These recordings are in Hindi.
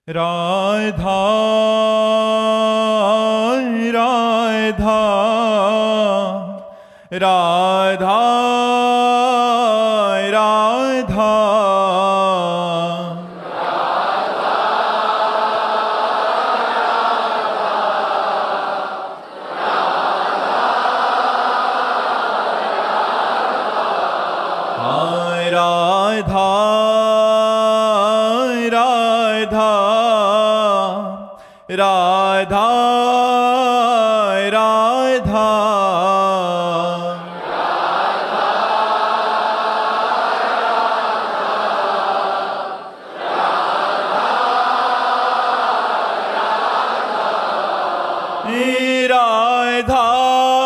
राधा राधा राधा राधा राधा राधा राधा राधा राधा राधा राधा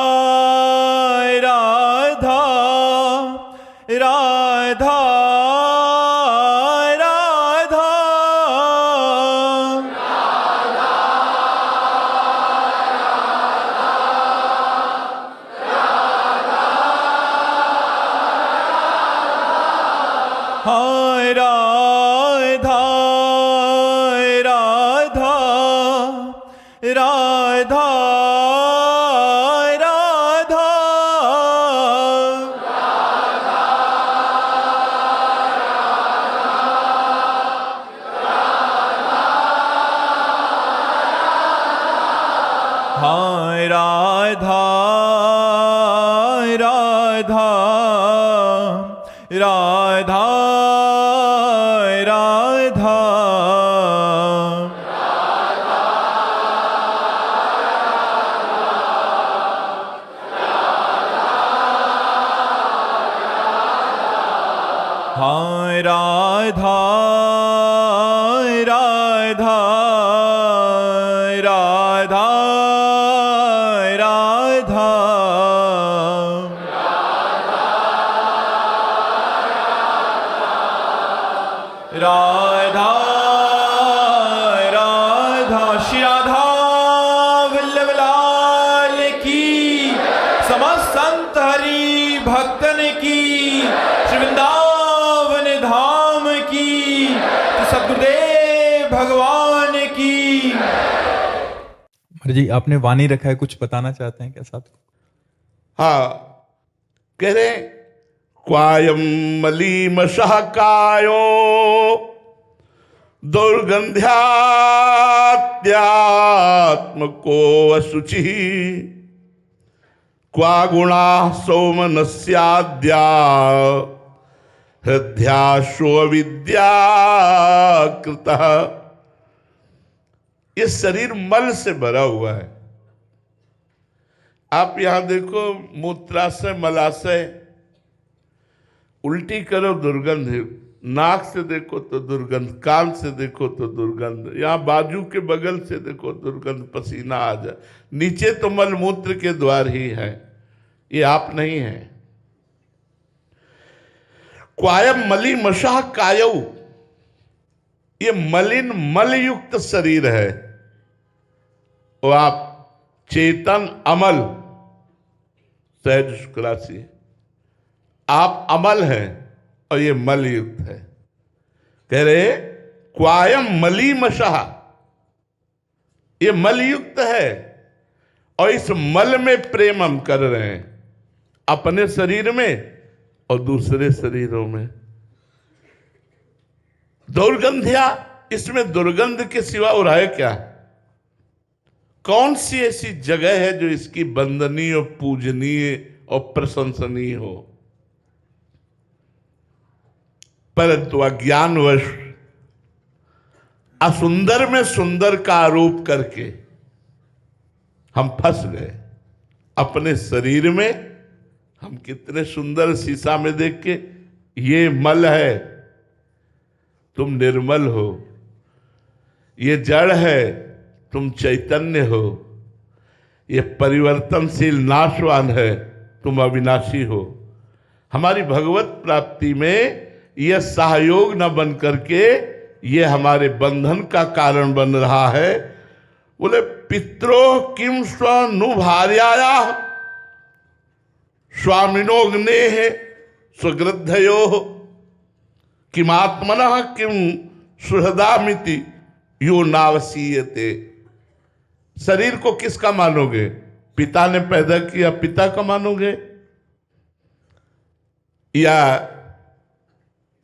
हाय राधा राधा राधा राधा हाय राधा राधा राधा राधा हाय राधा राधा राधा राधा राधा राधा श्री राधा वल्लभ लाल की, समस्त संत हरि भक्तन की, श्री वृंदावन धाम की, सद्गुरुदेव भगवान की। जी आपने वाणी रखा है, कुछ बताना चाहते हैं क्या साथ को? हाँ, कह रहे क्वायम मलीमशः कायो दुर्गंध्यात्यात्मको अशुचिः क्वा गुणा सौमनस्याद्या हृदयाशो विद्याकृतः। ये शरीर मल से भरा हुआ है। आप यहां देखो, मूत्राशय मलाशय, उल्टी करो दुर्गंध, नाक से देखो तो दुर्गंध, कान से देखो तो दुर्गंध, यहाँ बाजू के बगल से देखो दुर्गंध, पसीना आ जाए। नीचे तो मलमूत्र के द्वार ही है, ये आप नहीं है। क्वायम मली मशाह कायऊ, ये मलिन मलयुक्त शरीर है। और आप चेतन अमल, सहज शुक्रासी, आप अमल हैं और ये मल युक्त है। कह रहे क्वायम मली मशाह, ये मल युक्त है और इस मल में प्रेम हम कर रहे हैं, अपने शरीर में और दूसरे शरीरों में। दुर्गंध्या, इसमें दुर्गंध के सिवा और है क्या? कौन सी ऐसी जगह है जो इसकी वंदनीय, पूजनीय और प्रशंसनीय हो? परंतु अज्ञानवश असुंदर में सुंदर का आरोप करके हम फंस गए अपने शरीर में। हम कितने सुंदर शीशा में देख के, ये मल है, तुम निर्मल हो, ये जड़ है, तुम चैतन्य हो, ये परिवर्तनशील नाशवान है, तुम अविनाशी हो। हमारी भगवत प्राप्ति में यह सहयोग न बन करके ये हमारे बंधन का कारण बन रहा है। बोले पित्रो किम स्वनुभार्याया स्वामिनोग्नेह स्वगृद्धयो किमात्मनः किम सुहृदामिति यो नावसीयते। शरीर को किसका मानोगे? पिता ने पैदा किया, पिता का मानोगे, या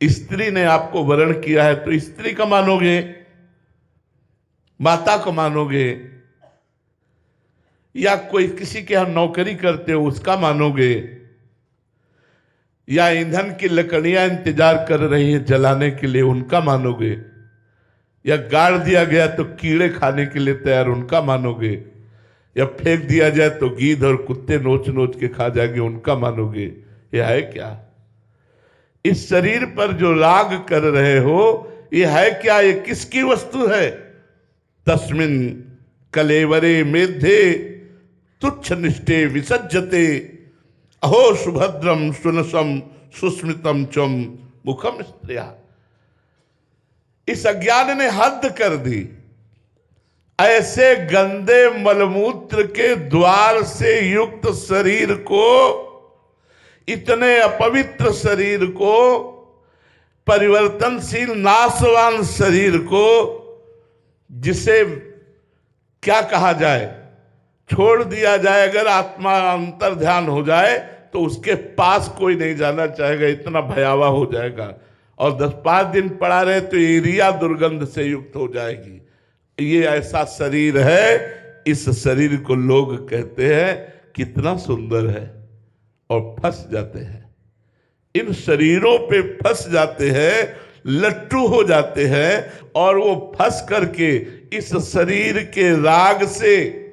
स्त्री ने आपको वरण किया है तो स्त्री का मानोगे, माता को मानोगे, या कोई किसी के यहां नौकरी करते हो उसका मानोगे, या ईंधन की लकड़ियां इंतजार कर रही है जलाने के लिए उनका मानोगे, या गाड़ दिया गया तो कीड़े खाने के लिए तैयार उनका मानोगे, या फेंक दिया जाए तो गीध और कुत्ते नोच नोच के खा जाएंगे उनका मानोगे? यह है क्या? इस शरीर पर जो राग कर रहे हो यह है क्या? ये किसकी वस्तु है? तस्मिन कलेवरे मेधे तुच्छ निष्ठे विसज्जते अहो सुभद्रम सुनसम सुस्मितम चम मुखम स्त्रिया। इस अज्ञान ने हद कर दी। ऐसे गंदे मलमूत्र के द्वार से युक्त शरीर को, इतने अपवित्र शरीर को, परिवर्तनशील नाशवान शरीर को, जिसे क्या कहा जाए, छोड़ दिया जाए, अगर आत्मा अंतर ध्यान हो जाए तो उसके पास कोई नहीं जाना चाहेगा, इतना भयावह हो जाएगा, और 10-5 दिन पड़ा रहे तो एरिया दुर्गंध से युक्त हो जाएगी। ये ऐसा शरीर है। इस शरीर को लोग कहते हैं कितना सुंदर है, और फंस जाते हैं, इन शरीरों पे फंस जाते हैं, लट्टू हो जाते हैं, और वो फंस करके इस शरीर के राग से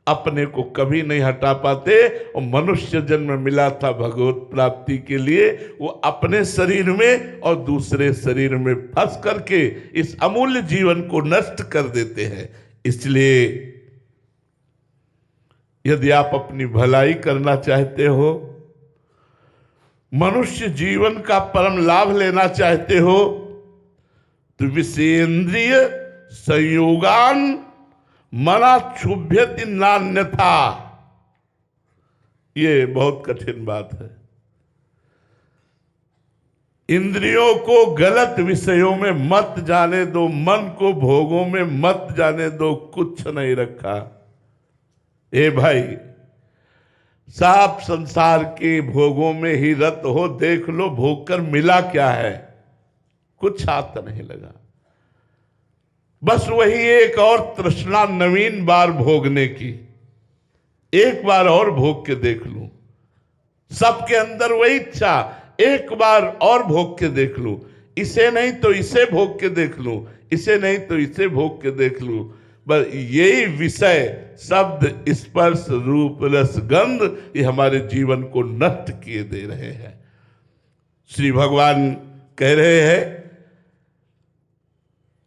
अपने को कभी नहीं हटा पाते। और मनुष्य जन्म मिला था भगवत प्राप्ति के लिए, वो अपने शरीर में और दूसरे शरीर में फंस करके इस अमूल्य जीवन को नष्ट कर देते हैं। इसलिए यदि आप अपनी भलाई करना चाहते हो, मनुष्य जीवन का परम लाभ लेना चाहते हो, तो विषयेंद्रिय संयोगान मना क्षुभ्यति नान्यथा। ये बहुत कठिन बात है। इंद्रियों को गलत विषयों में मत जाने दो, मन को भोगों में मत जाने दो, कुछ नहीं रखा। ए भाई, साफ संसार के भोगों में ही रत हो, देख लो भोग कर मिला क्या है, कुछ हाथ नहीं लगा। बस वही एक और तृष्णा नवीन बार भोगने की, एक बार और भोग के देख लूं। सबके अंदर वही इच्छा, एक बार और भोग के देख लूं, इसे नहीं तो इसे भोग के देख लूं, इसे नहीं तो इसे भोग के देख लूं। बस यही विषय, शब्द, स्पर्श, रूप, रस, गंध, ये हमारे जीवन को नष्ट किए दे रहे हैं। श्री भगवान कह रहे हैं,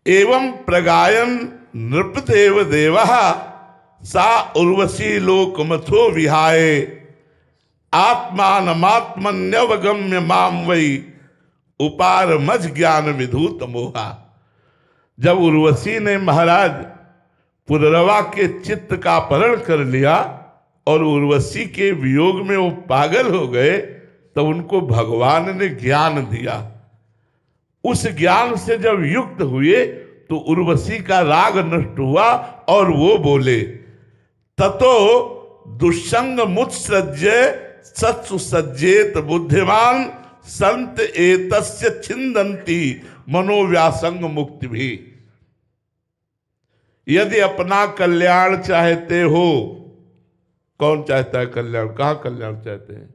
एवं प्रगायन नृपदेव देवा सा उर्वशी लोकमथो विहाय आत्मानमात्मन्यवगम्य माम वै उपार मज ज्ञान विधूत मोहा। जब उर्वशी ने महाराज पुररवा के चित्त का अपहरण कर लिया और उर्वशी के वियोग में वो पागल हो गए, तो उनको भगवान ने ज्ञान दिया। उस ज्ञान से जब युक्त हुए तो उर्वशी का राग नष्ट हुआ और वो बोले, ततो दुष्संग मुत्सृज्य सत्सु सज्जेत बुद्धिमान संत एतस्य छिंदन्ति मनोव्यासंग मुक्ति भी। यदि अपना कल्याण चाहते हो, कौन चाहता है कल्याण? कहाँ कल्याण चाहते हैं?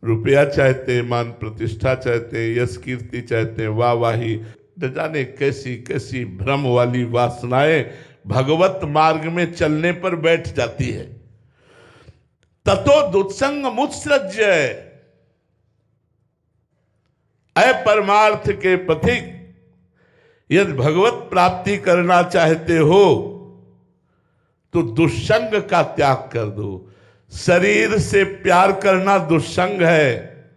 रुपया चाहते हैं, मान प्रतिष्ठा चाहते हैं, यश कीर्ति चाहते हैं, वाहवाही, न जाने कैसी कैसी भ्रम वाली वासनाएं भगवत मार्ग में चलने पर बैठ जाती है। ततो दुत्संग मुत्सृज्य, अपरमार्थ के पथिक, यदि भगवत प्राप्ति करना चाहते हो तो दुष्संग का त्याग कर दो। शरीर से प्यार करना दुष्संग है,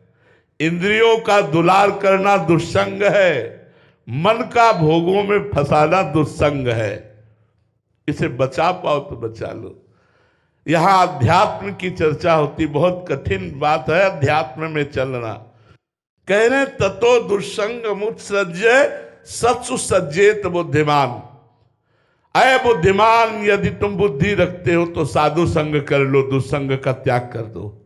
इंद्रियों का दुलार करना दुष्संग है, मन का भोगों में फंसाना दुष्संग है। इसे बचा पाओ तो बचा लो। यहां अध्यात्म की चर्चा होती, बहुत कठिन बात है अध्यात्म में चलना। कह रहे ततो दुष्संग मुत्सृज्य सत्सु सज्जेत बुद्धिमान। अय बुद्धिमान, यदि तुम बुद्धि रखते हो तो साधु संग कर लो, दुसंग का त्याग कर दो।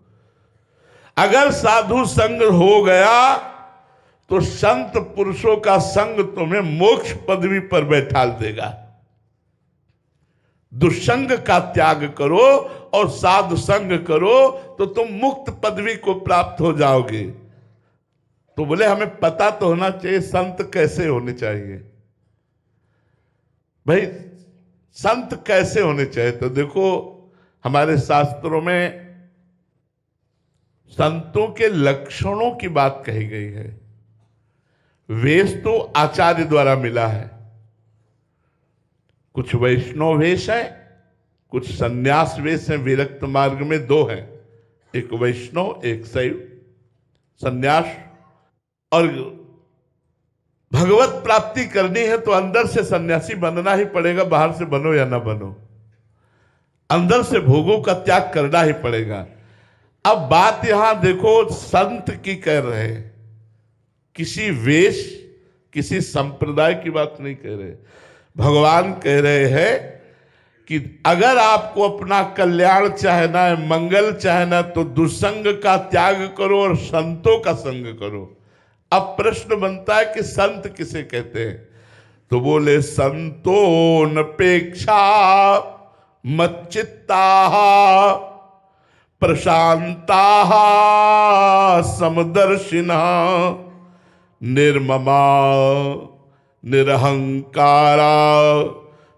अगर साधु संग हो गया तो संत पुरुषों का संग तुम्हें मोक्ष पदवी पर बैठाल देगा। दुसंग का त्याग करो और साधु संग करो तो तुम मुक्त पदवी को प्राप्त हो जाओगे। तो बोले हमें पता तो होना चाहिए संत कैसे होने चाहिए। भाई संत कैसे होने चाहिए, तो देखो हमारे शास्त्रों में संतों के लक्षणों की बात कही गई है। वेश तो आचार्य द्वारा मिला है, कुछ वैष्णव वेश है, कुछ संन्यास वेश है। विरक्त मार्ग में दो है, एक वैष्णव एक शैव संन्यास। और भगवत प्राप्ति करनी है तो अंदर से सन्यासी बनना ही पड़ेगा, बाहर से बनो या ना बनो, अंदर से भोगों का त्याग करना ही पड़ेगा। अब बात यहां देखो संत की कर रहे हैं, किसी वेश किसी संप्रदाय की बात नहीं कह रहे। भगवान कह रहे हैं कि अगर आपको अपना कल्याण चाहना है, मंगल चाहना, तो दुसंग का त्याग करो और संतों का संग करो। अब प्रश्न बनता है कि संत किसे कहते हैं, तो बोले संतोऽनपेक्षा मच्चित्ता प्रशांता समदर्शिना निर्ममा निरहंकारा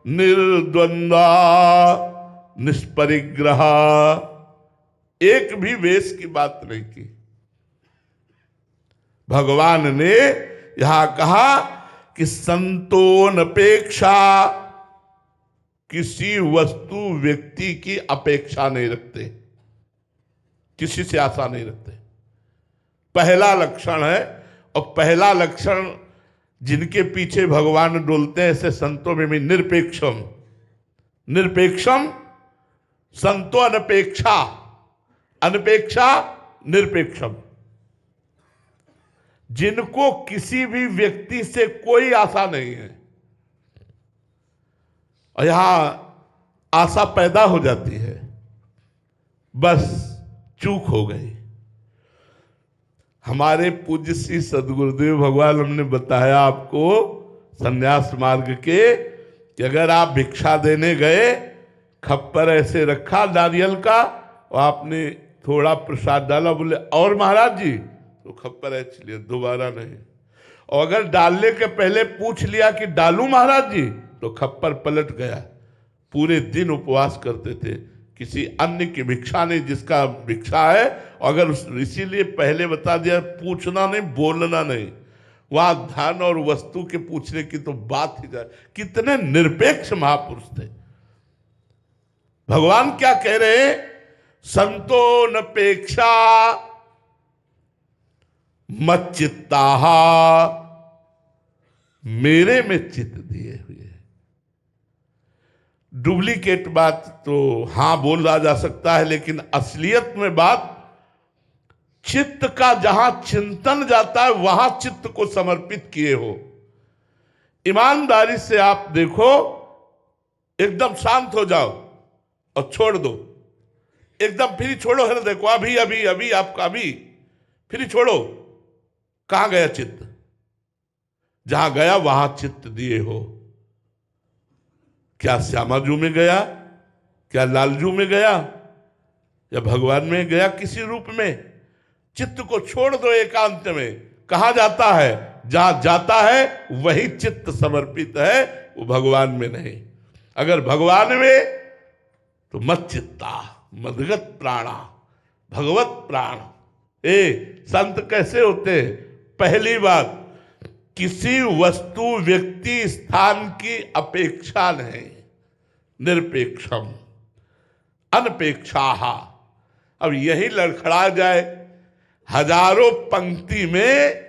निर्द्वंद्वा निष्परिग्रहा। एक भी वेश की बात नहीं की। भगवान ने यहां कहा कि संतोऽनपेक्षा, किसी वस्तु व्यक्ति की अपेक्षा नहीं रखते, किसी से आशा नहीं रखते। पहला लक्षण है, और पहला लक्षण जिनके पीछे भगवान डोलते हैं ऐसे संतों में भी निरपेक्षम। निरपेक्षम संतो अनपेक्षा, अनपेक्षा निरपेक्षम। जिनको किसी भी व्यक्ति से कोई आशा नहीं है, और यहां आशा पैदा हो जाती है, बस चूक हो गई। हमारे पूज्य श्री सदगुरुदेव भगवान हमने बताया आपको संन्यास मार्ग के कि अगर आप भिक्षा देने गए, खप्पर ऐसे रखा नारियल का, और आपने थोड़ा प्रसाद डाला, बोले और महाराज जी, तो खप्पर ऐसे लिया, दोबारा नहीं। और अगर डालने के पहले पूछ लिया कि डालूं महाराज जी, तो खप्पर पलट गया। पूरे दिन उपवास करते थे, किसी अन्य की भिक्षा नहीं, जिसका भिक्षा है। अगर इसीलिए पहले बता दिया पूछना नहीं, बोलना नहीं। वहां धन और वस्तु के पूछने की तो बात ही जाए। कितने निरपेक्ष महापुरुष थे। भगवान क्या कह रहे हैं, संतोऽनपेक्षा मच्चित्ताः, मेरे में चित्त दिए हुए। डुप्लीकेट बात तो हां बोला जा सकता है, लेकिन असलियत में बात चित्त का जहां चिंतन जाता है वहां चित्त को समर्पित किए हो। ईमानदारी से आप देखो, एकदम शांत हो जाओ और छोड़ दो, एकदम फिर छोड़ो हृदय को, अभी अभी अभी आपका अभी फिर छोड़ो। कहां गया चित्त? जहां गया वहां चित्त दिए हो। क्या श्यामाजू में गया, क्या लालजू में गया, या भगवान में गया किसी रूप में? चित्त को छोड़ दो एकांत में। कहा जाता है, जहां जाता है वही चित्त समर्पित है, वो भगवान में नहीं। अगर भगवान में तो मत चित्ता मदगत प्राणा, भगवत प्राण। संत कैसे होते हैं? पहली बात, किसी वस्तु व्यक्ति स्थान की अपेक्षा नहीं, निरपेक्षम अनपेक्षाः। अब यही लड़खड़ा जाए, हजारों पंक्ति में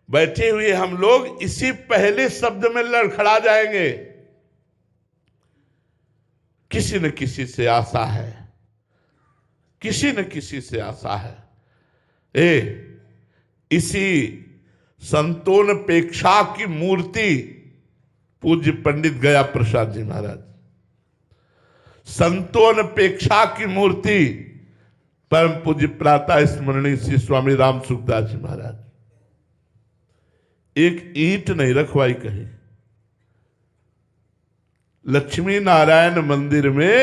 बैठे हुए हम लोग इसी पहले शब्द में लड़खड़ा जाएंगे। किसी न किसी से आशा है, किसी न किसी से आशा है। इसी संतोऽनपेक्षा की मूर्ति पूज्य पंडित गया प्रसाद जी महाराज, संतों की मूर्ति परम पूज्य प्रातः स्मरणीय श्री स्वामी राम सुखदास जी महाराज। एक ईंट नहीं रखवाई कहीं। लक्ष्मी नारायण मंदिर में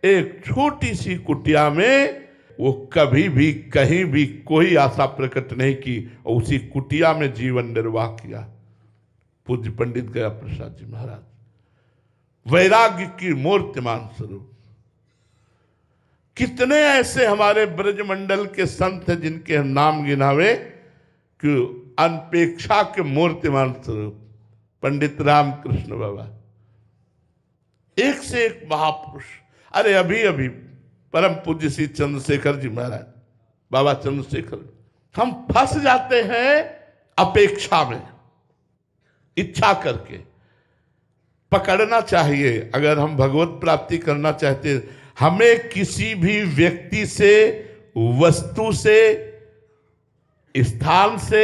एक छोटी सी कुटिया में वो कभी भी कहीं भी कोई आशा प्रकट नहीं की और उसी कुटिया में जीवन निर्वाह किया पूज्य पंडित गया प्रसाद जी महाराज। वैराग्य की मूर्तिमान स्वरूप। कितने ऐसे हमारे ब्रजमंडल के संत हैं जिनके हम नाम गिनावे कि अनपेक्षा के मूर्तिमान स्वरूप। पंडित रामकृष्ण बाबा एक से एक महापुरुष। अरे अभी अभी परम पूज्य श्री चंद्रशेखर जी महाराज, बाबा चंद्रशेखर। हम फंस जाते हैं अपेक्षा में, इच्छा करके। पकड़ना चाहिए, अगर हम भगवत प्राप्ति करना चाहते हैं हमें किसी भी व्यक्ति से, वस्तु से, स्थान से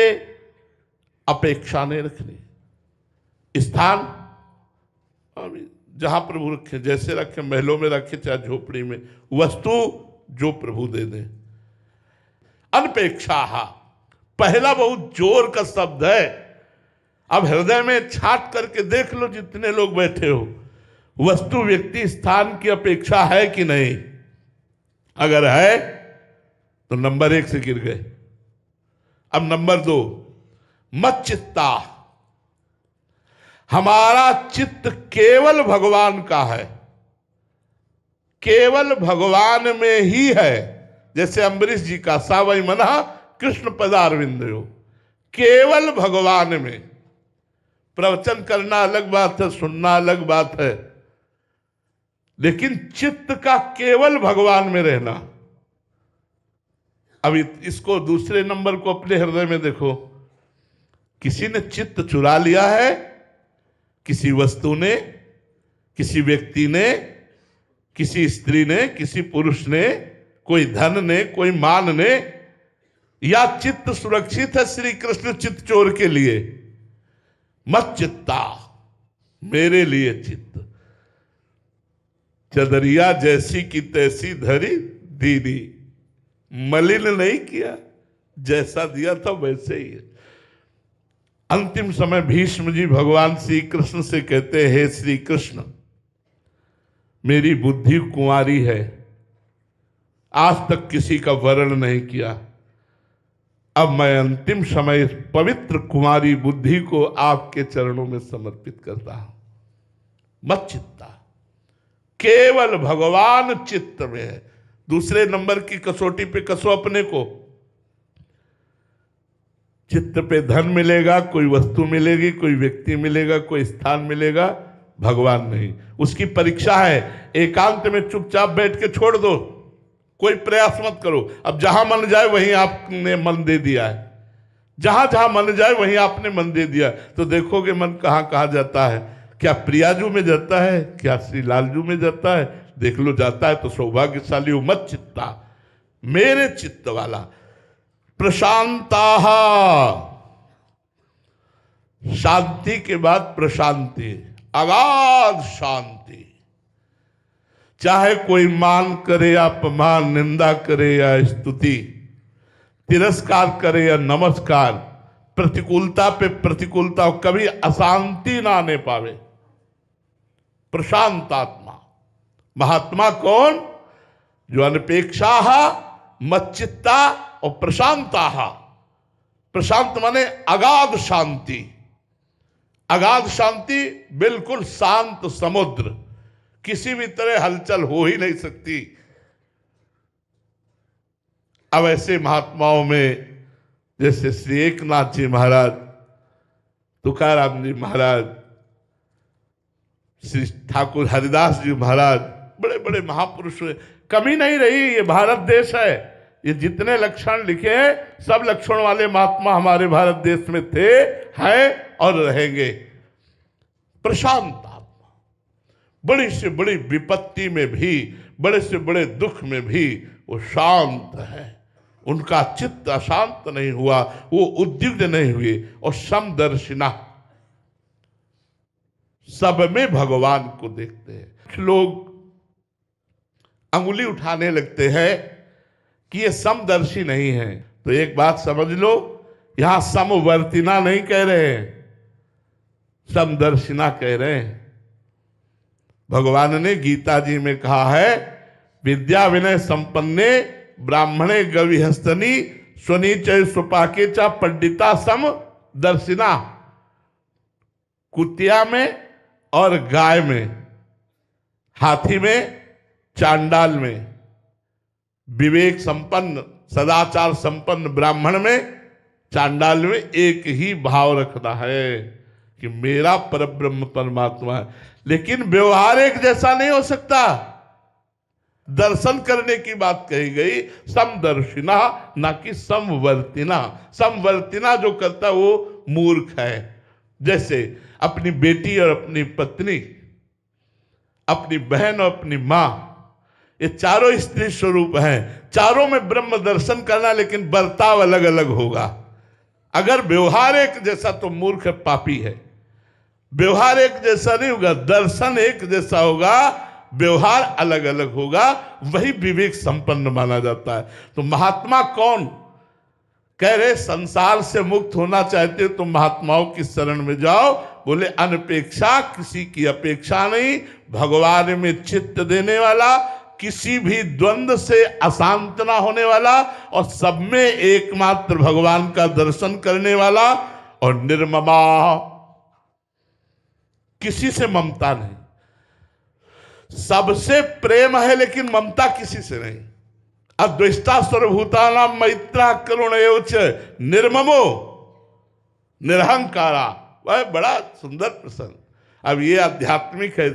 अपेक्षा नहीं रखनी। स्थान जहां प्रभु रखे, जैसे रखे, महलों में रखे चाहे झोपड़ी में, वस्तु जो प्रभु दे दे। अनपेक्षा पहला बहुत जोर का शब्द है। अब हृदय में छाट करके देख लो जितने लोग बैठे हो, वस्तु, व्यक्ति, स्थान की अपेक्षा है कि नहीं? अगर है तो नंबर 1 से गिर गए। अब नंबर 2, मत चित्ता। हमारा चित्त केवल भगवान का है, केवल भगवान में ही है। जैसे अम्बरीश जी का सावई मना कृष्ण पदारविंदयो, केवल भगवान में। प्रवचन करना अलग बात है, सुनना अलग बात है, लेकिन चित्त का केवल भगवान में रहना। अब इसको दूसरे नंबर को अपने हृदय में देखो। किसी ने चित्त चुरा लिया है, किसी वस्तु ने, किसी व्यक्ति ने, किसी स्त्री ने, किसी पुरुष ने, कोई धन ने, कोई मान ने, या चित्त सुरक्षित है श्री कृष्ण चित्त चोर के लिए। मत चित्ता, मेरे लिए चित्त। चदरिया जैसी की तैसी धरी दीदी, मलिन नहीं किया, जैसा दिया था वैसे ही है। अंतिम समय भीष्म जी भगवान श्री कृष्ण से कहते हैं, श्री कृष्ण मेरी बुद्धि कुंवारी है, आज तक किसी का वर्ण नहीं किया, अब मैं अंतिम समय इस पवित्र कुमारी बुद्धि को आपके चरणों में समर्पित करता हूं। मत चित्ता, केवल भगवान चित्त में है। दूसरे नंबर की कसौटी पे कसो अपने को। चित्त पे धन मिलेगा, कोई वस्तु मिलेगी, कोई व्यक्ति मिलेगा, कोई स्थान मिलेगा, भगवान नहीं। उसकी परीक्षा है। एकांत में चुपचाप बैठ के छोड़ दो, कोई प्रयास मत करो। अब जहां मन जाए वहीं आपने मन दे दिया है, जहां जहां मन जाए वहीं आपने मन दे दिया, तो देखोगे मन कहां कहां जाता है। क्या प्रियाजू में जाता है, क्या श्री लालजू में जाता है, देख लो। जाता है तो सौभाग्यशाली हो। मत चित्ता, मेरे चित्त वाला। प्रशांता, शांति के बाद प्रशांति, अगाध शांति। चाहे कोई मान करे या अपमान, निंदा करे या स्तुति, तिरस्कार करे या नमस्कार, प्रतिकूलता पे प्रतिकूलता, कभी अशांति ना आने पावे। प्रशांत आत्मा। महात्मा कौन? जो अनपेक्षा, मच्चित्ता और प्रशांता। प्रशांत माने अगाध शांति। अगाध शांति, बिल्कुल शांत समुद्र, किसी भी तरह हलचल हो ही नहीं सकती। अब ऐसे महात्माओं में जैसे श्री एकनाथ जी महाराज, तुकाराम जी महाराज, श्री ठाकुर हरिदास जी महाराज, बड़े बड़े महापुरुष, कमी नहीं रही। ये भारत देश है, ये जितने लक्षण लिखे हैं सब लक्षण वाले महात्मा हमारे भारत देश में थे, हैं और रहेंगे। प्रशांत आत्मा, बड़ी से बड़ी विपत्ति में भी, बड़े से बड़े दुख में भी वो शांत है। उनका चित्त अशांत नहीं हुआ, वो उद्विग्न नहीं हुए। और समदर्शिना, सब में भगवान को देखते हैं। लोग अंगुली उठाने लगते हैं कि ये समदर्शी नहीं है, तो एक बात समझ लो, यहां समवर्तिना नहीं कह रहे हैं, समदर्शिना कह रहे हैं। भगवान ने गीता जी में कहा है, विद्या विनय संपन्ने ब्राह्मणे गविहस्तनी स्वनीचय सुपाके चा पंडिता समदर्शिना। कुतिया में और गाय में, हाथी में, चांडाल में, विवेक संपन्न सदाचार संपन्न ब्राह्मण में, चांडाल में एक ही भाव रखना है कि मेरा परब्रह्म परमात्मा है। लेकिन व्यवहार एक जैसा नहीं हो सकता। दर्शन करने की बात कही गई, समदर्शिना ना कि समवर्तिना। समवर्तिना जो करता है वो मूर्ख है। जैसे अपनी बेटी और अपनी पत्नी, अपनी बहन और अपनी मां, ये चारों स्त्री स्वरूप हैं, चारों में ब्रह्म दर्शन करना, लेकिन बर्ताव अलग अलग होगा। अगर व्यवहार एक जैसा तो मूर्ख पापी है। व्यवहार एक जैसा नहीं होगा, दर्शन एक जैसा होगा, व्यवहार अलग अलग होगा, वही विवेक संपन्न माना जाता है। तो महात्मा कौन? कह रहे संसार से मुक्त होना चाहते हो तो महात्माओं की शरण में जाओ। बोले अनपेक्षा, किसी की अपेक्षा नहीं, भगवान में चित्त देने वाला, किसी भी द्वंद्व से अशांत ना होने वाला, और सब में एकमात्र भगवान का दर्शन करने वाला, और निर्ममा, किसी से ममता नहीं। सबसे प्रेम है लेकिन ममता किसी से नहीं। अद्वेष्टा सर्वभूतानां मैत्रा करुणैव च निर्ममो निरहंकारा। वह बड़ा सुंदर प्रसंग। अब ये आध्यात्मिक है।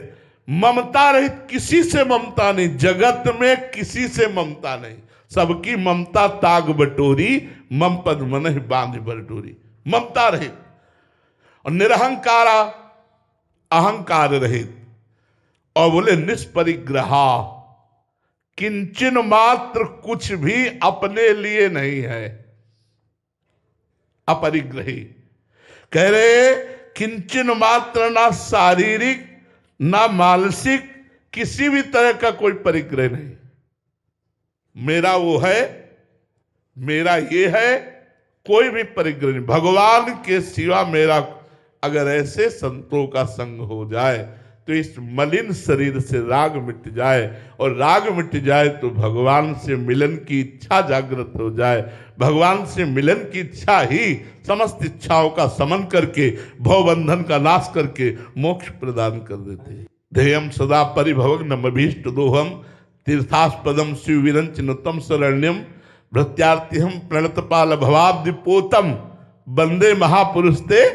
ममता रहित, किसी से ममता नहीं, जगत में किसी से ममता नहीं। सबकी ममता ताग बटोरी, मम पद मन बांध बटोरी। ममता रहित और निरहंकारा, अहंकार रहित। और बोले निष्परिग्रहा, किंचन मात्र कुछ भी अपने लिए नहीं है, अपरिग्रही। कह रहे किंचन मात्र, ना शारीरिक ना मानसिक, किसी भी तरह का कोई परिग्रह नहीं। मेरा वो है, मेरा ये है, कोई भी परिग्रह नहीं। भगवान के सिवा मेरा, अगर ऐसे संतों का संग हो जाए तो इस मलिन शरीर से राग मिट जाए, और राग मिट जाए तो भगवान से मिलन की इच्छा जागृत हो जाए। भगवान से मिलन की इच्छा ही समस्त इच्छाओं का समन करके, भवबंधन का नाश करके मोक्ष प्रदान कर देते हैं। ध्येयम सदा परिभवग नमभीष्ट दोहम तीर्थास्पदम शिवविरंचनुतम शरण्यम भृत्यार्थिहम प्रणतपाल भवाब्दिपोतम वंदे महापुरुष ते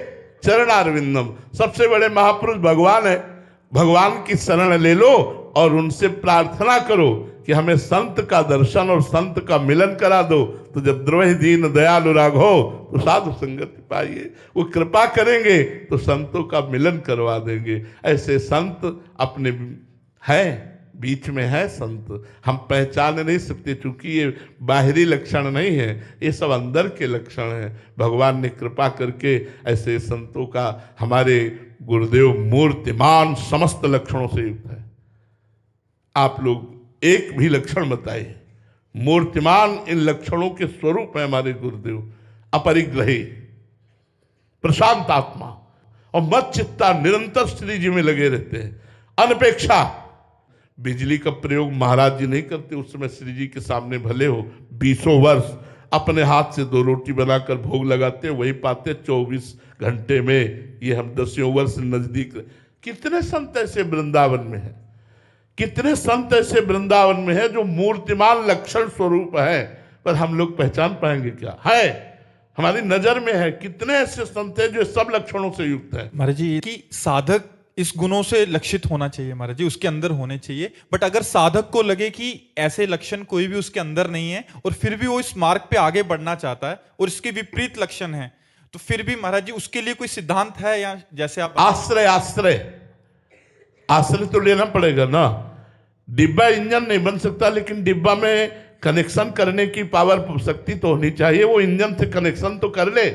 चरणारविंदम। सबसे बड़े महापुरुष भगवान है। भगवान की शरण ले लो और उनसे प्रार्थना करो कि हमें संत का दर्शन और संत का मिलन करा दो। तो जब द्रोह दीन दयालु राघो तो साधु संगति पाइए। वो कृपा करेंगे तो संतों का मिलन करवा देंगे। ऐसे संत अपने हैं, बीच में है संत, हम पहचान नहीं सकते, क्योंकि ये बाहरी लक्षण नहीं है, ये सब अंदर के लक्षण हैं। भगवान ने कृपा करके ऐसे संतों का, हमारे गुरुदेव मूर्तिमान समस्त लक्षणों से युक्त है। आप लोग एक भी लक्षण बताइए। मूर्तिमान इन लक्षणों के स्वरूप है हमारे गुरुदेव। अपरिग्रही, प्रशांत आत्मा और मत चित्ता, निरंतर श्री जी में लगे रहते हैं। अनपेक्षा, बिजली का प्रयोग महाराज जी नहीं करते, उस समय श्री जी के सामने भले हो 20 वर्ष अपने हाथ से 2 रोटी बनाकर भोग लगाते, वही पाते 24 घंटे में। ये हम 10 वर्ष नजदीक। कितने संत ऐसे वृंदावन में हैं, कितने संत ऐसे वृंदावन में हैं जो मूर्तिमान लक्षण स्वरूप है, पर हम लोग पहचान पाएंगे क्या? है, हमारी नजर में है। कितने ऐसे संत हैं जो सब लक्षणों से युक्त है। महाराज जी कि साधक इस गुणों से लक्षित होना चाहिए महाराज जी, उसके अंदर होने चाहिए। बट अगर साधक को लगे कि ऐसे लक्षण कोई भी उसके अंदर नहीं है और फिर भी वो इस मार्ग पे आगे बढ़ना चाहता है और इसके विपरीत लक्षण है, तो फिर भी महाराज जी उसके लिए कोई सिद्धांत है? या जैसे आप आश्रय, आश्रय तो लेना पड़ेगा ना। डिब्बा इंजन नहीं बन सकता, लेकिन डिब्बा में कनेक्शन करने की पावर शक्ति तो होनी चाहिए। वो इंजन से कनेक्शन तो कर ले।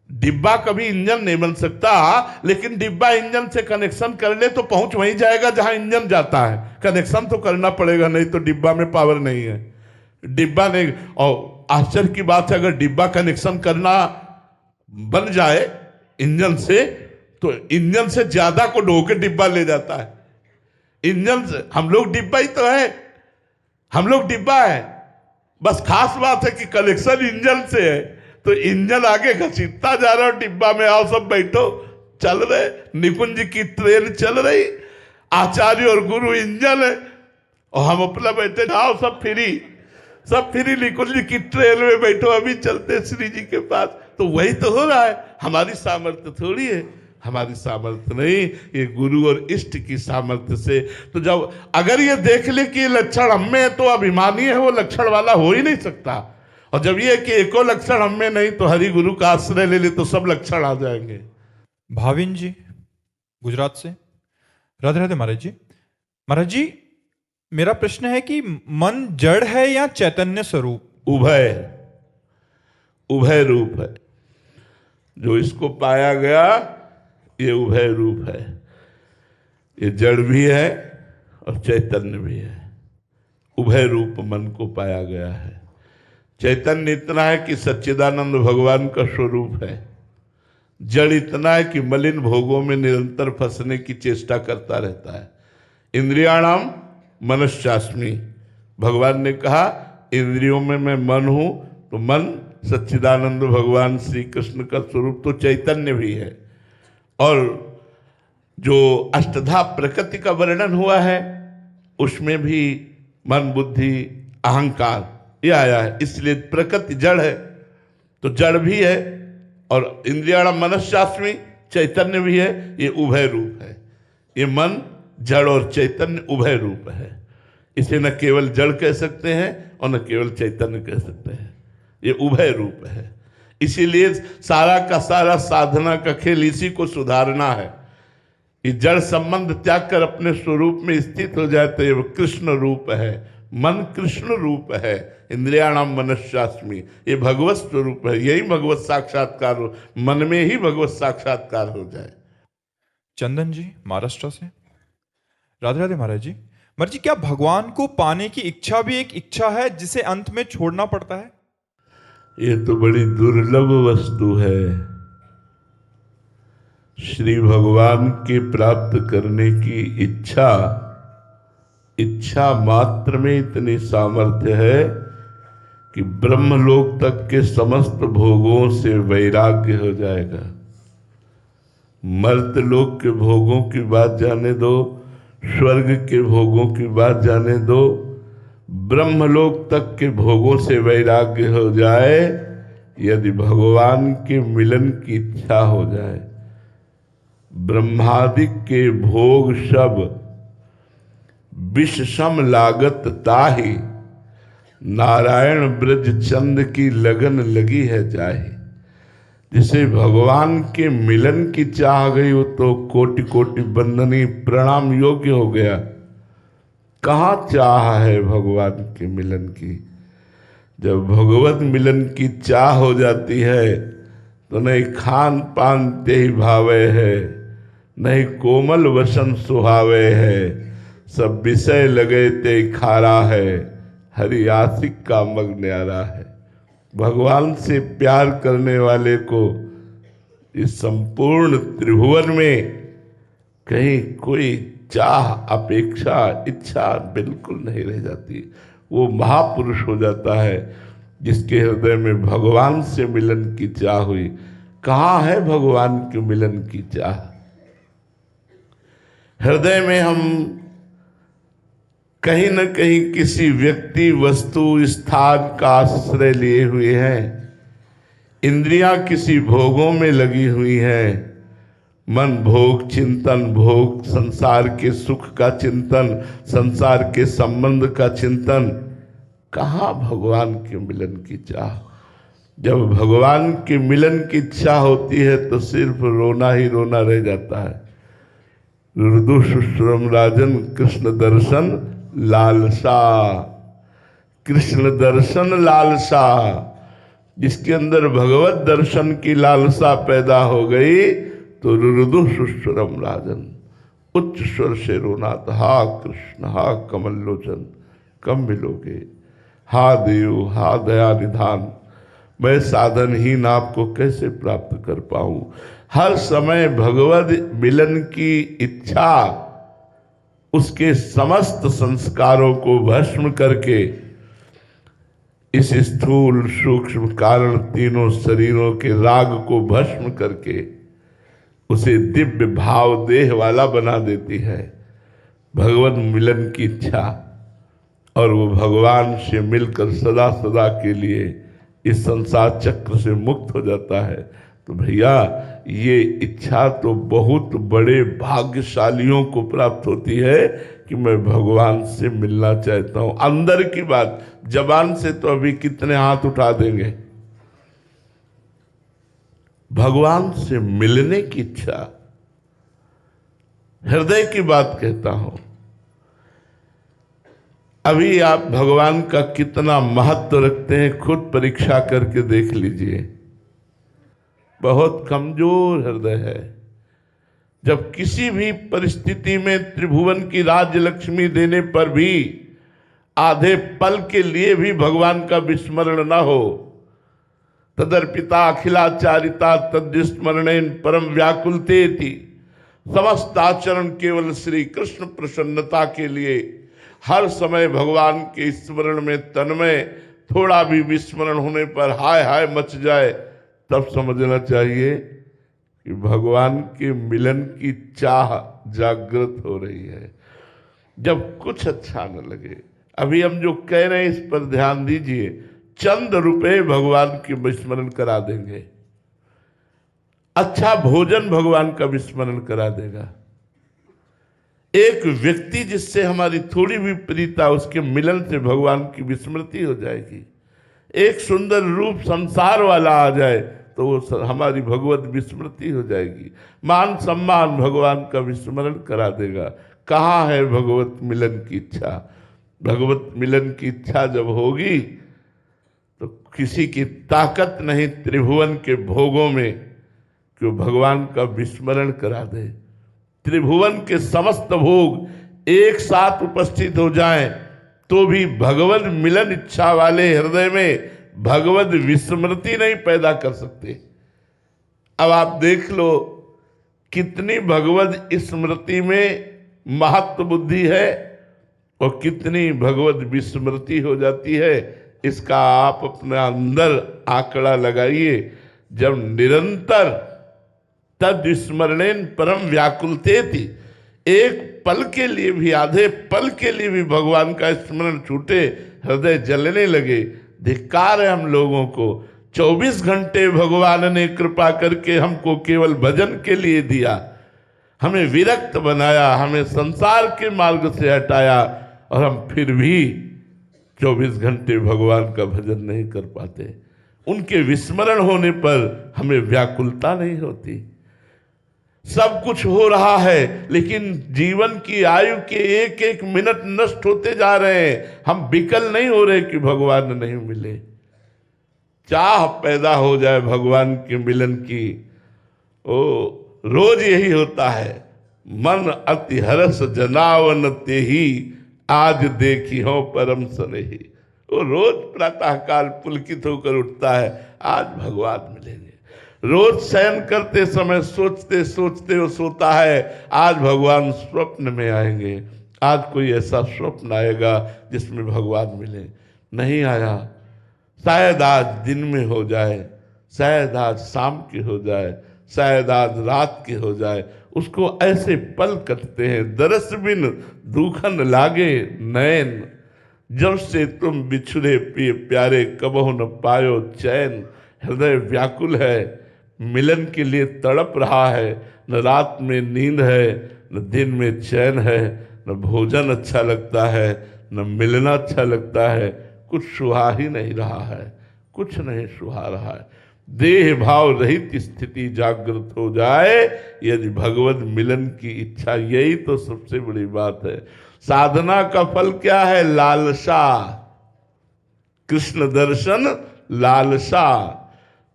डिब्बा कभी इंजन नहीं बन सकता, लेकिन डिब्बा इंजन से कनेक्शन कर ले तो पहुंच वहीं जाएगा जहां इंजन जाता है। कनेक्शन तो करना पड़ेगा, नहीं तो डिब्बा में पावर नहीं है। डिब्बा नहीं, और आश्चर्य की बात है, अगर डिब्बा कनेक्शन करना बन जाए इंजन से, तो इंजन से ज्यादा को ढो के डिब्बा ले जाता है। इंजन से हम लोग डिब्बा ही तो है, हम लोग डिब्बा है। बस खास बात है कि कनेक्शन इंजन से है, तो इंजन आगे घसीटता जा रहा है, डिब्बा में आओ सब बैठो, चल रहे, निकुंज की ट्रेन चल रही, आचार्य और गुरु इंजन है, और हम अपना बैठे, आओ सब फ्री निकुंज की ट्रेन में बैठो, अभी चलते श्री जी के पास। तो वही तो हो रहा है, हमारी सामर्थ्य थोड़ी है, हमारी सामर्थ्य नहीं, ये गुरु और इष्ट की सामर्थ्य से। तो जब अगर ये देख ले कि ये लक्षण हम में है, तो अभिमानी है, वो लक्षण वाला हो ही नहीं सकता। और जब ये कि एको लक्षण हम में नहीं, तो हरि गुरु का आश्रय ले ले तो सब लक्षण आ जाएंगे। भाविन जी गुजरात से, राधे राधे महाराज जी। महाराज जी, मेरा प्रश्न है कि मन जड़ है या चैतन्य स्वरूप? उभय रूप है। जो इसको पाया गया ये उभय रूप है, ये जड़ भी है और चैतन्य भी है। उभय रूप मन को पाया गया है। चैतन्य इतना है कि सच्चिदानंद भगवान का स्वरूप है, जड़ इतना है कि मलिन भोगों में निरंतर फंसने की चेष्टा करता रहता है। इंद्रियाणाम मनश्चास्मि, भगवान ने कहा इंद्रियों में मैं मन हूं, तो मन सच्चिदानंद भगवान श्री कृष्ण का स्वरूप तो चैतन्य भी है। और जो अष्टधा प्रकृति का वर्णन हुआ है उसमें भी मन बुद्धि अहंकार ये आया है, इसलिए प्रकृति जड़ है, तो जड़ भी है और इंद्रियाणाम मनश्चास्मि चैतन्य भी है। ये उभय रूप है, ये मन जड़ और चैतन्य उभय रूप है। इसे न केवल जड़ कह सकते हैं और न केवल चैतन्य कह सकते हैं, ये उभय रूप है। इसीलिए सारा का सारा साधना का खेल इसी को सुधारना है कि जड़ संबंध त्याग कर अपने स्वरूप में स्थित हो जाए, तो ये कृष्ण रूप है, मन कृष्ण रूप है। इंद्रियाणाम मनश्चास्मि, ये भगवत स्वरूप है, यही भगवत साक्षात्कार हो, मन में ही भगवत साक्षात्कार हो जाए। चंदन जी महाराष्ट्र से, राधे राधे महाराज जी। महाराज जी, क्या भगवान को पाने की इच्छा भी एक इच्छा है जिसे अंत में छोड़ना पड़ता है? ये तो बड़ी दुर्लभ वस्तु है। श्री भगवान के प्राप्त करने की इच्छा मात्र में इतनी सामर्थ्य है कि ब्रह्मलोक तक के समस्त भोगों से वैराग्य हो जाएगा। मर्त्यलोक के भोगों की बात जाने दो, स्वर्ग के भोगों की बात जाने दो, ब्रह्मलोक तक के भोगों से वैराग्य हो जाए यदि भगवान के मिलन की इच्छा हो जाए। ब्रह्मादिक के भोग सब विष सम लागत ताहि, नारायण ब्रज चंद की लगन लगी है जाहि। जिसे भगवान के मिलन की चाह गई वो तो कोटि कोटि बंदनी प्रणाम योग्य हो गया। कहाँ चाह है भगवान के मिलन की? जब भगवत मिलन की चाह हो जाती है तो नहीं खान पान ते ही भावे है, नहीं कोमल वसन सुहावे है, सब विषय लगे ते खारा है, हरि आशिक का मग न्यारा है। भगवान से प्यार करने वाले को इस संपूर्ण त्रिभुवन में कहीं कोई चाह अपेक्षा इच्छा बिल्कुल नहीं रह जाती। वो महापुरुष हो जाता है जिसके हृदय में भगवान से मिलन की चाह हुई। कहाँ है भगवान के मिलन की चाह? हृदय में हम कहीं न कहीं किसी व्यक्ति वस्तु स्थान का आश्रय लिए हुए हैं, इंद्रियां किसी भोगों में लगी हुई हैं, मन भोग चिंतन, भोग संसार के सुख का चिंतन, संसार के संबंध का चिंतन। कहाँ भगवान के मिलन की चाह? जब भगवान के मिलन की इच्छा होती है तो सिर्फ रोना ही रोना रह जाता है। रुदुश्रम राजन कृष्ण दर्शन लालसा, कृष्ण दर्शन लालसा, जिसके अंदर भगवत दर्शन की लालसा पैदा हो गई तो रुरुदु सुस्वरम राजन, उच्च स्वर से रोना था, हा कृष्ण हा कमल लोचन कब मिलोगे, हा देव हा दया निधान, मैं साधनहीन आपको कैसे प्राप्त कर पाऊं। हर समय भगवत मिलन की इच्छा उसके समस्त संस्कारों को भस्म करके इस स्थूल सूक्ष्म कारण तीनों शरीरों के राग को भस्म करके उसे दिव्य भाव देह वाला बना देती है भगवत मिलन की इच्छा, और वो भगवान से मिलकर सदा सदा के लिए इस संसार चक्र से मुक्त हो जाता है। तो भैया ये इच्छा तो बहुत बड़े भाग्यशालियों को प्राप्त होती है कि मैं भगवान से मिलना चाहता हूं। अंदर की बात, जबान से तो अभी कितने हाथ उठा देंगे। भगवान से मिलने की इच्छा, हृदय की बात कहता हूं। अभी आप भगवान का कितना महत्व रखते हैं खुद परीक्षा करके देख लीजिए। बहुत कमजोर हृदय है। जब किसी भी परिस्थिति में त्रिभुवन की राज्य लक्ष्मी देने पर भी आधे पल के लिए भी भगवान का विस्मरण न हो, तदर्पिता अखिलाचारिता तद्विस्मरणेन परम व्याकुलतेति, समस्त आचरण केवल श्री कृष्ण प्रसन्नता के लिए हर समय भगवान के स्मरण में तन्मय, थोड़ा भी विस्मरण होने पर हाय हाय मच जाए, तब समझना चाहिए कि भगवान के मिलन की चाह जागृत हो रही है। जब कुछ अच्छा न लगे, अभी हम जो कह रहे हैं इस पर ध्यान दीजिए, चंद रुपए भगवान के विस्मरण करा देंगे, अच्छा भोजन भगवान का विस्मरण करा देगा। एक व्यक्ति जिससे हमारी थोड़ी भी प्रीता, उसके मिलन से भगवान की विस्मृति हो जाएगी। एक सुंदर रूप संसार वाला आ जाए तो वो हमारी भगवत विस्मृति हो जाएगी। मान सम्मान भगवान का विस्मरण करा देगा। कहाँ है भगवत मिलन की इच्छा? भगवत मिलन की इच्छा जब होगी तो किसी की ताकत नहीं त्रिभुवन के भोगों में कि वो भगवान का विस्मरण करा दे। त्रिभुवन के समस्त भोग एक साथ उपस्थित हो जाएं तो भी भगवत मिलन इच्छा वाले हृदय में भगवत विस्मृति नहीं पैदा कर सकते। अब आप देख लो कितनी भगवत स्मृति में महत्व बुद्धि है और कितनी भगवत विस्मृति हो जाती है। इसका आप अपने अंदर आंकड़ा लगाइए। जब निरंतर तद स्मरणेन परम व्याकुलतेति, एक पल के लिए भी, आधे पल के लिए भी भगवान का स्मरण छूटे, हृदय जलने लगे। धिक्कार है हम लोगों को। 24 घंटे भगवान ने कृपा करके हमको केवल भजन के लिए दिया, हमें विरक्त बनाया, हमें संसार के मार्ग से हटाया, और हम फिर भी 24 घंटे भगवान का भजन नहीं कर पाते। उनके विस्मरण होने पर हमें व्याकुलता नहीं होती। सब कुछ हो रहा है लेकिन जीवन की आयु के एक एक मिनट नष्ट होते जा रहे हैं। हम विकल नहीं हो रहे कि भगवान नहीं मिले। चाह पैदा हो जाए भगवान के मिलन की। ओ रोज यही होता है। मन अति हरस जनावन ते ही, आज देखी हो परम सनेही। वो रोज प्रातः काल पुलकित होकर उठता है, आज भगवान मिलेंगे। रोज शयन करते समय सोचते सोचते वो सोता है, आज भगवान स्वप्न में आएंगे, आज कोई ऐसा स्वप्न आएगा जिसमें भगवान मिले। नहीं आया, शायद आज दिन में हो जाए, शायद आज शाम की हो जाए, शायद आज रात की हो जाए। उसको ऐसे पल कटते हैं। दरस बिन दुखन लागे नैन, जब से तुम बिछुड़े पिए प्यारे, कबहु न पायो चैन। हृदय व्याकुल है, मिलन के लिए तड़प रहा है। न रात में नींद है, न दिन में चैन है, न भोजन अच्छा लगता है, न मिलना अच्छा लगता है। कुछ सुहा ही नहीं रहा है, कुछ नहीं सुहा रहा है। देह भाव रहित स्थिति जागृत हो जाए यदि भगवत मिलन की इच्छा। यही तो सबसे बड़ी बात है। साधना का फल क्या है? लालसा, कृष्ण दर्शन लालसा,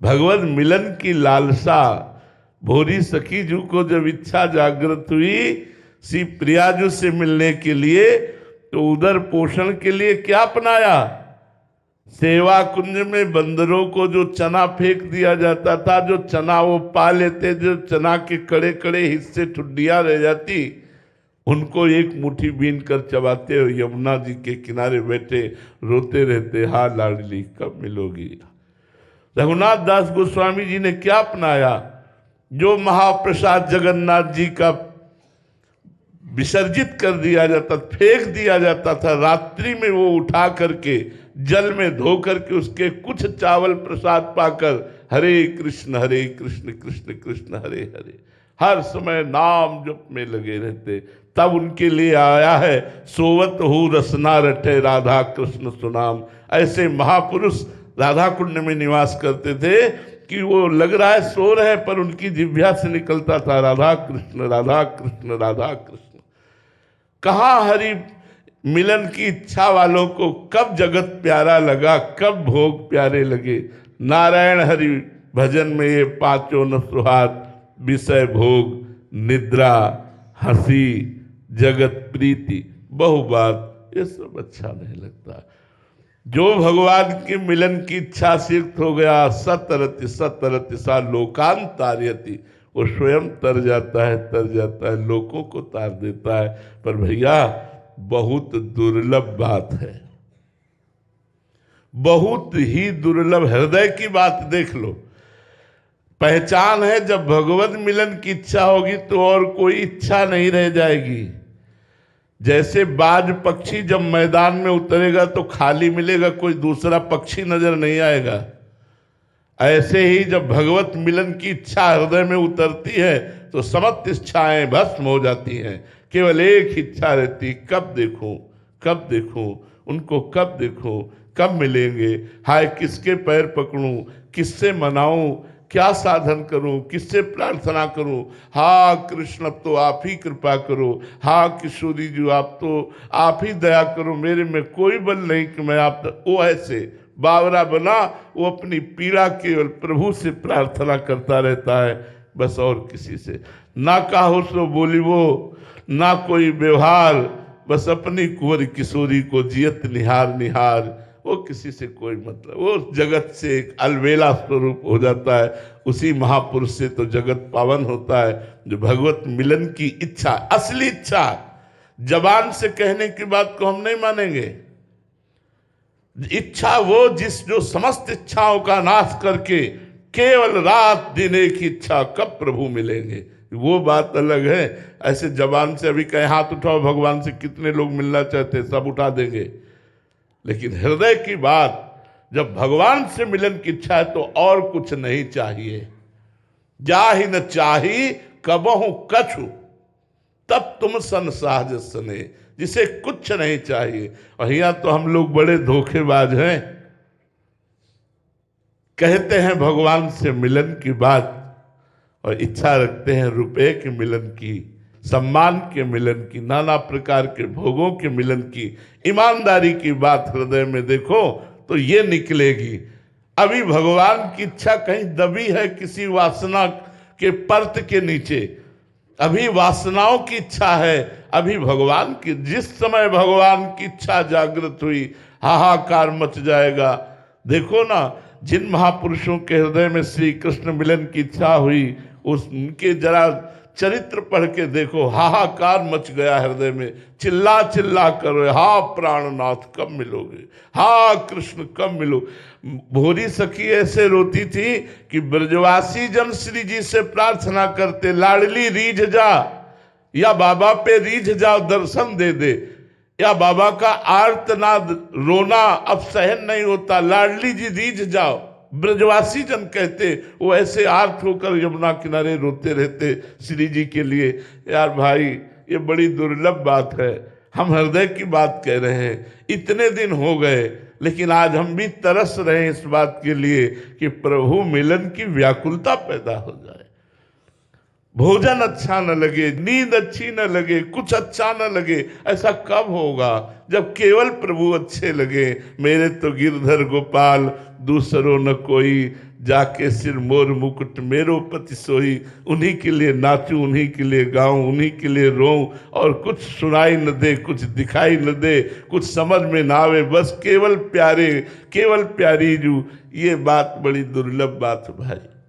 भगवत मिलन की लालसा। भोरी सखी जू को जब इच्छा जागृत हुई श्री प्रियाजू से मिलने के लिए, तो उधर पोषण के लिए क्या अपनाया? सेवा कुंज में बंदरों को जो चना फेंक दिया जाता था, जो चना वो पा लेते, जो चना के कड़े कड़े हिस्से ठुड्डियां रह जाती, उनको एक मुट्ठी बीन कर चबाते और यमुना जी के किनारे बैठे रोते रहते, हाँ लाडली कब मिलोगी। रघुनाथ दास गोस्वामी जी ने क्या अपनाया? जो महाप्रसाद जगन्नाथ जी का विसर्जित कर दिया जाता, फेंक दिया जाता था, रात्रि में वो उठा करके जल में धो करके उसके कुछ चावल प्रसाद पाकर हरे कृष्ण कृष्ण कृष्ण हरे हरे हर समय नाम जप में लगे रहते। तब उनके लिए आया है सोवत हो रसना रटे राधा कृष्ण सुनाम। ऐसे महापुरुष राधा कुंड में निवास करते थे कि वो लग रहा है सो रहे, पर उनकी जिह्वा से निकलता था राधा कृष्ण राधा कृष्ण राधा कृष्ण। कहाँ हरि मिलन की इच्छा वालों को कब जगत प्यारा लगा, कब भोग प्यारे लगे। नारायण हरि भजन में ये पांचों न सुहात, विषय भोग निद्रा हंसी जगत प्रीति बहुबात, ये सब अच्छा नहीं लगता। जो भगवान के मिलन की इच्छा से युक्त हो गया, सतरति सा लोकांतार्यति, वो स्वयं तर जाता है, लोगों को तार देता है। पर भैया बहुत दुर्लभ बात है, बहुत ही दुर्लभ। हृदय की बात देख लो। पहचान है जब भगवत मिलन की इच्छा होगी तो और कोई इच्छा नहीं रह जाएगी। जैसे बाज पक्षी जब मैदान में उतरेगा तो खाली मिलेगा, कोई दूसरा पक्षी नजर नहीं आएगा। ऐसे ही जब भगवत मिलन की इच्छा हृदय में उतरती है तो समस्त इच्छाएं भस्म हो जाती हैं। केवल एक इच्छा रहती, कब देखूं उनको, कब देखूं, कब मिलेंगे, हाय किसके पैर पकड़ूं, किससे मनाऊं, क्या साधन करूं, किससे प्रार्थना करूं। हाँ कृष्ण अब तो आप ही कृपा करो, हाँ किशोरी जी आप ही दया करो, मेरे में कोई बल नहीं कि मैं आप। वो ऐसे बावरा बना, वो अपनी पीड़ा केवल प्रभु से प्रार्थना करता रहता है, बस और किसी से ना कहो सो बोली वो, ना कोई व्यवहार, बस अपनी कुंवर किशोरी को जियत निहार निहार। वो किसी से कोई मतलब, वो जगत से एक अलवेला स्वरूप हो जाता है। उसी महापुरुष से तो जगत पावन होता है, जो भगवत मिलन की इच्छा, असली इच्छा। जबान से कहने की बात को हम नहीं मानेंगे। इच्छा वो जो समस्त इच्छाओं का नाश करके केवल रात दिन एक ही इच्छा, कब प्रभु मिलेंगे, वो बात अलग है। ऐसे जबान से अभी कहे हाथ उठाओ भगवान से, कितने लोग मिलना चाहते हैं, सब उठा देंगे। लेकिन हृदय की बात, जब भगवान से मिलन की इच्छा है तो और कुछ नहीं चाहिए। जा ही न चाही कबहू कछु, तब तुम सन साहज सने, जिसे कुछ नहीं चाहिए। और यहाँ तो हम लोग बड़े धोखेबाज हैं, कहते हैं भगवान से मिलन की बात और इच्छा रखते हैं रुपए के मिलन की, सम्मान के मिलन की, नाना प्रकार के भोगों के मिलन की। ईमानदारी की बात हृदय में देखो तो ये निकलेगी। अभी भगवान की इच्छा कहीं दबी है किसी वासना के परत के नीचे, अभी वासनाओं की इच्छा है। अभी भगवान की, जिस समय भगवान की इच्छा जागृत हुई, हाहाकार मच जाएगा। देखो ना, जिन महापुरुषों के हृदय में श्री कृष्ण मिलन की इच्छा हुई, उनके जरा चरित्र पढ़ के देखो, हाहाकार मच गया हृदय में। चिल्ला चिल्ला कर, हा प्राणनाथ कब मिलोगे, हा कृष्ण कब मिलो। भोरी सखी ऐसे रोती थी कि ब्रजवासी जन श्री जी से प्रार्थना करते, लाडली रीझ जा, या बाबा पे रीझ जाओ दर्शन दे दे, या बाबा का आर्तनाद रोना अब सहन नहीं होता, लाडली जी रीझ जाओ। ब्रजवासी जन कहते, वो ऐसे आर्त होकर यमुना किनारे रोते रहते श्री जी के लिए। यार भाई, ये बड़ी दुर्लभ बात है। हम हृदय की बात कह रहे हैं। इतने दिन हो गए, लेकिन आज हम भी तरस रहे हैं इस बात के लिए कि प्रभु मिलन की व्याकुलता पैदा हो जाए। भोजन अच्छा न लगे, नींद अच्छी न लगे, कुछ अच्छा न लगे, ऐसा कब होगा? जब केवल प्रभु अच्छे लगे। मेरे तो गिरधर गोपाल दूसरो न कोई, जाके सिर मोर मुकुट मेरो पति सोई। उन्हीं के लिए नाचूं, उन्हीं के लिए गाऊं, उन्हीं के लिए रोऊं, और कुछ सुनाई न दे, कुछ दिखाई न दे, कुछ समझ में ना आवे, बस केवल प्यारे, केवल प्यारी जू। ये बात बड़ी दुर्लभ बात है भाई।